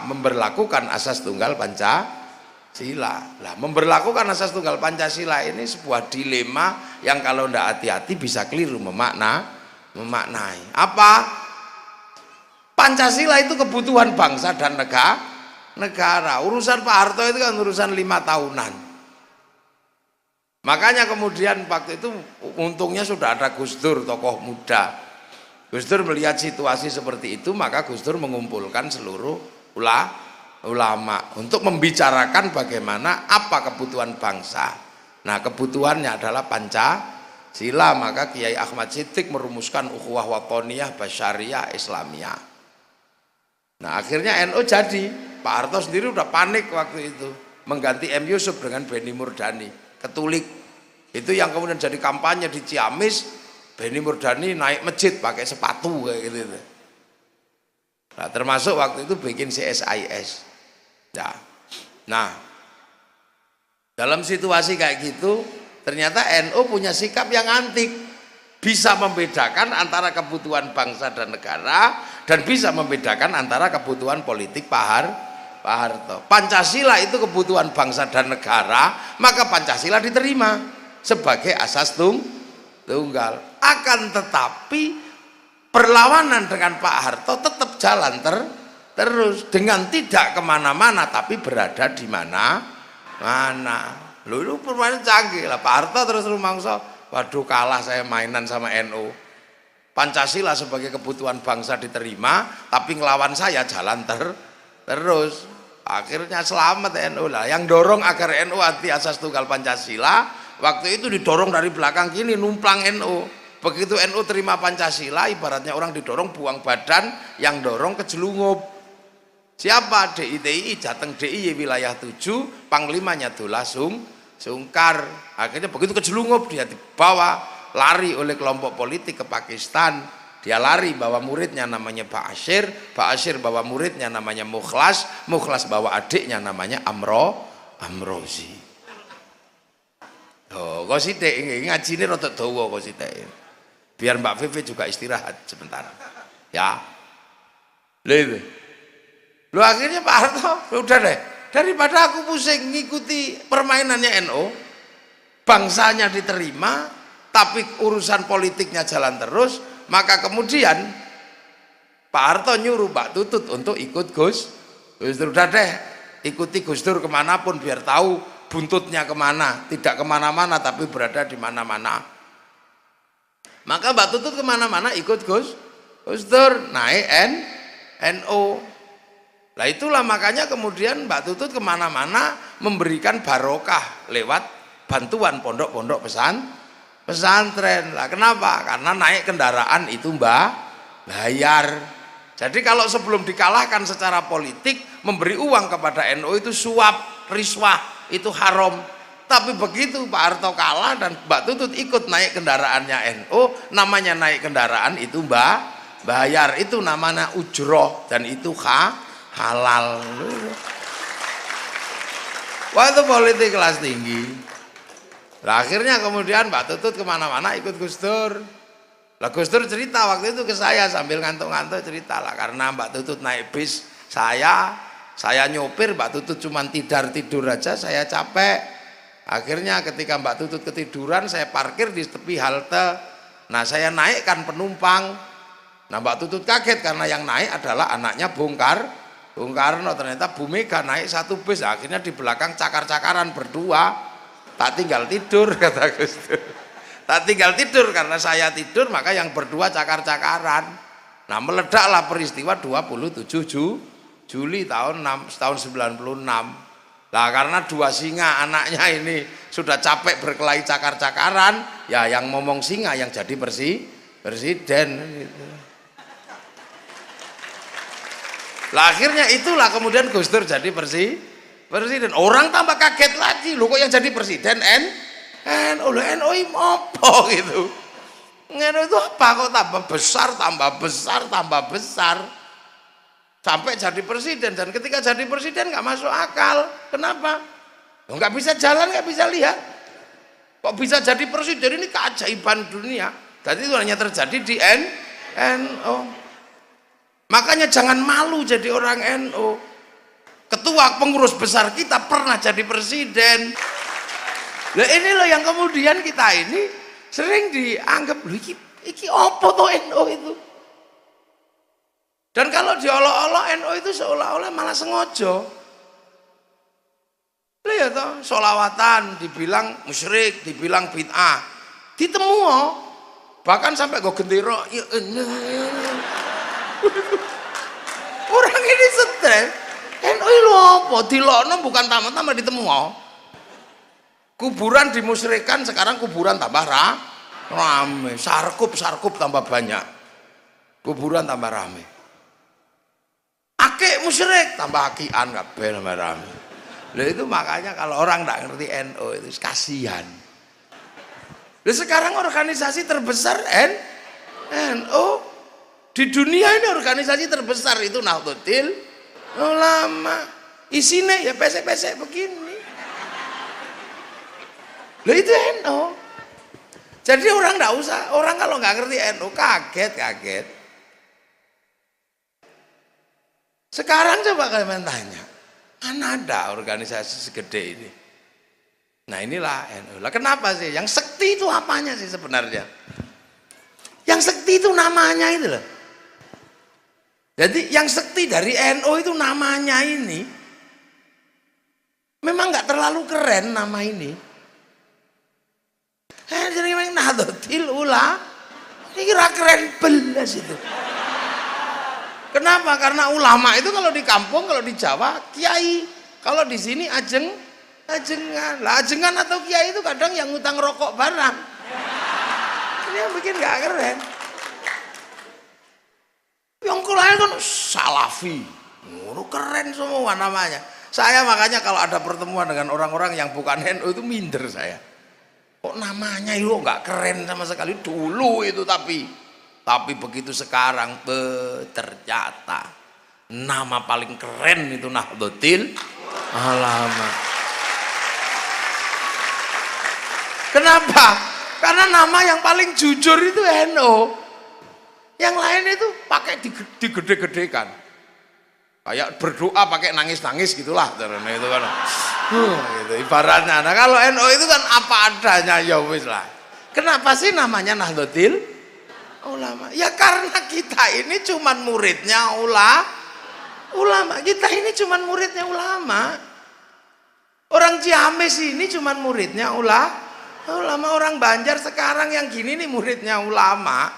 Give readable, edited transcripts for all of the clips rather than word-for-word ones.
memberlakukan asas tunggal Pancasila. Nah, memberlakukan asas tunggal Pancasila ini sebuah dilema yang kalau tidak hati-hati bisa keliru memaknai. Apa? Pancasila itu kebutuhan bangsa dan negara. Urusan Pak Harto itu kan urusan 5 tahunan. Makanya kemudian waktu itu untungnya sudah ada Gus Dur, tokoh muda. Gus Dur melihat situasi seperti itu, maka Gus Dur mengumpulkan seluruh ulama untuk membicarakan bagaimana apa kebutuhan bangsa. Nah, kebutuhannya adalah Pancasila. Maka Kiai Ahmad Siddiq merumuskan ukhuwah watoniyah basyariah Islamiyah. Nah, akhirnya NU jadi. Pak Harto sendiri udah panik waktu itu mengganti M. Yusuf dengan Benny Murdani, Katolik. Itu yang kemudian jadi kampanye di Ciamis. Benny Murdani naik masjid pakai sepatu kayak gitu. Nah, termasuk waktu itu bikin CSIS. Ya. Nah, dalam situasi kayak gitu, ternyata NU punya sikap yang antik, bisa membedakan antara kebutuhan bangsa dan negara dan bisa membedakan antara kebutuhan politik Pak Harto. Pancasila itu kebutuhan bangsa dan negara, maka Pancasila diterima sebagai asas tunggal. Akan tetapi perlawanan dengan Pak Harto tetap jalan terus dengan tidak kemana-mana tapi berada di mana. Lu permainan canggih lah Pak Harto terus rumangsa, waduh kalah saya mainan sama NU. Pancasila sebagai kebutuhan bangsa diterima, tapi ngelawan saya jalan terus. Akhirnya selamat NU lah. Yang dorong agar NU anti asas tunggal Pancasila, waktu itu didorong dari belakang gini, numplang NU. Begitu NU terima Pancasila, ibaratnya orang didorong buang badan, yang dorong kejelungup. Siapa? DITI, Jateng DIY wilayah 7, panglimanya Dullah Sungkar. Akhirnya begitu kejelungup dia dibawa lari oleh kelompok politik ke Pakistan. Dia lari bawa muridnya namanya Pak Asyir bawa muridnya namanya Mukhlas bawa adiknya namanya Amrozi. Oh, kok sithik ngajine rada dawa kok sithik. Biar Mbak Vivi juga istirahat sebentar. Ya. Lu akhirnya Pak Harto, udah deh, daripada aku pusing ngikuti permainannya NU, bangsanya diterima, tapi urusan politiknya jalan terus, maka kemudian Pak Harto nyuruh Mbak Tutut untuk ikut Gus Dur. Udah deh, ikuti Gus Dur kemanapun biar tahu buntutnya kemana, tidak kemana-mana tapi berada di mana-mana. Maka Mbak Tutut kemana-mana ikut Gus Dur, naik NU. Nah itulah makanya kemudian Mbak Tutut kemana-mana memberikan barokah lewat bantuan pondok-pondok pesantren. Lah kenapa? Karena naik kendaraan itu bayar. Jadi kalau sebelum dikalahkan secara politik, memberi uang kepada NU itu suap, riswah, itu haram. Tapi begitu Pak Harto kalah dan Mbak Tutut ikut naik kendaraannya NU, namanya naik kendaraan itu bayar, itu namanya ujroh dan itu halal. Wah itu politik kelas tinggi. Nah, akhirnya kemudian Mbak Tutut kemana-mana ikut Gus Dur. Lah Gus Dur cerita waktu itu ke saya sambil ngantuk-ngantuk cerita lah, karena Mbak Tutut naik bis saya nyopir, Mbak Tutut cuma tidur aja, saya capek. Akhirnya ketika Mbak Tutut ketiduran, saya parkir di tepi halte. Nah saya naikkan penumpang. Nah Mbak Tutut kaget karena yang naik adalah anaknya Bung Karno. Ternyata Bu Mega naik satu bis. Akhirnya di belakang cakar-cakaran berdua. Tak tinggal tidur kata Gus Dur. Tak tinggal tidur karena saya tidur, maka yang berdua cakar-cakaran. Nah meledaklah peristiwa 27 Juli tahun 96. Lah karena dua singa anaknya ini sudah capek berkelahi cakar-cakaran, ya yang ngomong singa yang jadi presiden gitu. Lah akhirnya itulah kemudian Gus Dur jadi presiden. Orang tambah kaget lagi, loh kok yang jadi presiden NU apa gitu. NU itu apa kok tambah besar sampai jadi presiden. Dan ketika jadi presiden nggak masuk akal. Kenapa? Nggak bisa jalan, nggak bisa lihat. Kok bisa jadi presiden? Ini keajaiban dunia. Jadi itu hanya terjadi di NU. Makanya jangan malu jadi orang NU. ketua pengurus besar kita pernah jadi presiden. Lah ini loh yang kemudian kita ini sering dianggap loh iki apa toh NU itu. Dan kalau diolok-olok NU itu seolah-olah malah sengaja. Lah ya toh, sholawatan dibilang musyrik, dibilang bid'ah. Ditemu bahkan sampai go gendera. Orang ini stres. NU lho apa? Dilokno bukan tambah-tambah ditemu. Kuburan dimusyrikan, sekarang kuburan tambah rame. Sarkup tambah banyak. Kuburan tambah rame. Akik musyrik tambah akian kabeh tambah rame. Lha itu makanya kalau orang enggak ngerti NU itu kasihan. Lha sekarang organisasi terbesar NU di dunia ini, organisasi terbesar itu Nahdlatul Ulama. Isinya ya pesek-pesek begini. Lah itu NU. Jadi orang enggak usah, orang kalau nggak ngerti NU kaget. Sekarang coba kalian tanya, mana ada organisasi segede ini? Nah inilah NU. Lah kenapa sih? Yang sekti itu apanya sih sebenarnya? Yang sekti itu namanya itu loh. Jadi yang sekti dari NU itu namanya ini memang nggak terlalu keren nama ini. Jadi memang Nahdlatul Ulama ini kira keren belas itu. Kenapa? Karena ulama itu kalau di kampung, kalau di Jawa kiai, kalau di sini ajengan. Lah ajengan atau kiai itu kadang yang ngutang rokok barang. Ini yang bikin nggak keren. Yang lain kan salafi, keren semua namanya. Saya makanya kalau ada pertemuan dengan orang-orang yang bukan NU itu minder saya. Kok namanya itu nggak keren sama sekali dulu itu, tapi begitu sekarang ternyata nama paling keren itu Nahdlatul Ulama. Kenapa? Karena nama yang paling jujur itu NU. Yang lain itu pakai digede-gedekan. Kayak berdoa pakai nangis-nangis gitulah caranya itu kan. Gitu ibaratnya. Nah kalau NU itu kan apa adanya ya wis lah. Kenapa sih namanya Nahdlatul Ulama? Ya karena kita ini cuman muridnya ulama. Kita ini cuman muridnya ulama. Orang Ciamis ini cuman muridnya ulama. Orang Banjar sekarang yang gini nih muridnya ulama.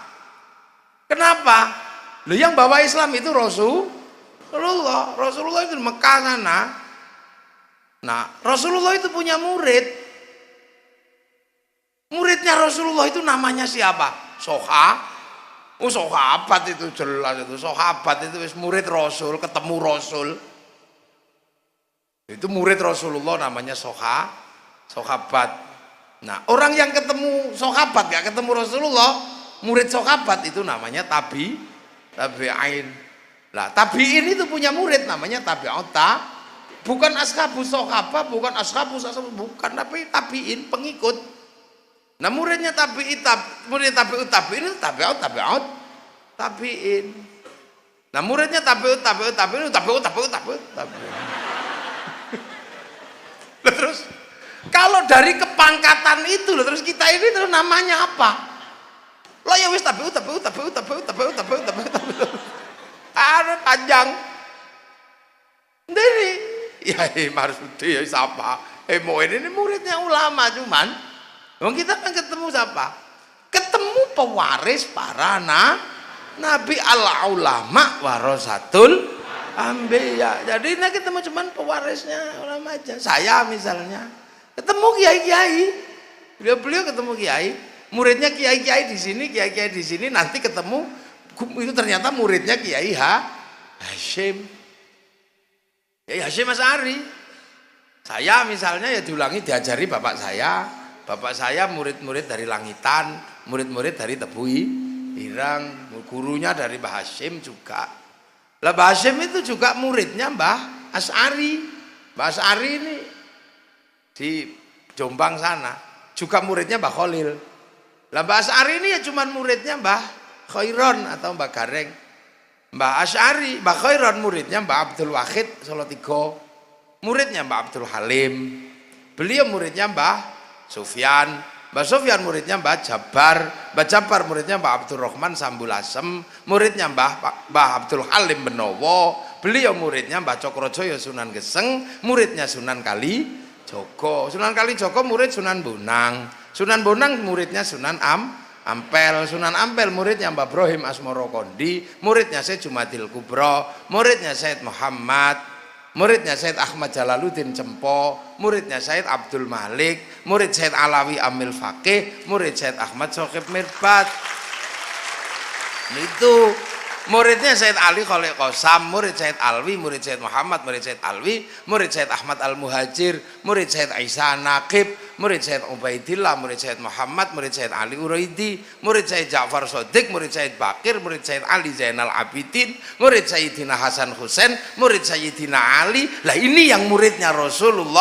Kenapa? Loh yang bawa Islam itu Rasulullah itu di Mekah sana. Nah, Rasulullah itu punya murid. Muridnya Rasulullah itu namanya siapa? Sahabat itu jelas itu. Sahabat itu murid Rasul, ketemu Rasul. Itu murid Rasulullah namanya sahabat. Nah, orang yang ketemu sahabat gak ketemu Rasulullah, murid sahabat itu namanya tabi'in. Lah, tabi'in itu punya murid namanya tabi'ut. Bukan ashabus sahabah, bukan ashabus bukan, tapi tabi'in, pengikut. Nah, muridnya tabi'in itu tabi'ut. Nah, muridnya tabi'ut. Terus kalau dari kepangkatan itu loh, terus kita ini terus namanya apa? Lo ya wis tabi'ut. Ada panjang. Dari ya Marsudi ya siapa? Ini muridnya ulama cuman. Wong kita kan ketemu siapa? Ketemu pewaris para nabi al-ulama warasatul anbiya. Jadi nah ketemu cuman pewarisnya ulama aja. Saya misalnya ketemu kiai-kiai. Beliau ketemu kiai, muridnya kiai-kiai di sini, nanti ketemu itu ternyata muridnya Kiai Hasyim. Kiai Hasyim Asy'ari. Saya misalnya ya diulangi diajari bapak saya murid-murid dari Langitan, murid-murid dari Tebuhi Irang, gurunya dari Mbah Hasyim juga. Lah Mbah Hasyim itu juga muridnya Mbah Asy'ari. Mbah Asy'ari ini di Jombang sana, juga muridnya Mbah Khalil. Lah Mbah Asy'ari ini ya cuman muridnya Mbah Khairon atau Mbah Gareng. Mbah Asy'ari, Mbah Khairon muridnya Mbah Abdul Wahid Salatiga. muridnya Mbah Abdul Halim. Beliau muridnya Mbah Sufyan. Mbah Sufyan muridnya Mbah Jabar. Mbah Jabar muridnya Mbah Abdurrahman Sambulasem. Muridnya Mbah Abdul Halim Benowo. Beliau muridnya Mbah Cokrojoyo Sunan Geseng. Muridnya Sunan Kalijogo. Sunan Kalijogo murid Sunan Bonang. Sunan Bonang muridnya Sunan Ampel. Sunan Ampel muridnya Mbah Ibrahim Asmoro Kondi. Muridnya Syed Jumadil Kubro. Muridnya Syed Muhammad. Muridnya Syed Ahmad Jalaluddin Cempo. Muridnya Syed Abdul Malik. Murid Syed Alawi Amil Fakih. Murid Syed Ahmad Sokib Mirbat. Itu muridnya Syed Ali Khalil Qasam. Murid Syed Alwi. Murid Syed Muhammad. Murid Syed Alwi. Murid Syed Ahmad Al-Muhajir. Murid Syed Isa Naqib. Murid Syed Ubaidillah. Murid Syed Muhammad. Murid Syed Ali Uraidi. Murid Syed Ja'far Shodiq. Murid Syed Bakir. Murid Syed Ali Zainal Abidin. Murid Sayyidina Hasan Husain. Murid Sayyidina Ali. Lah ini yang muridnya Rasulullah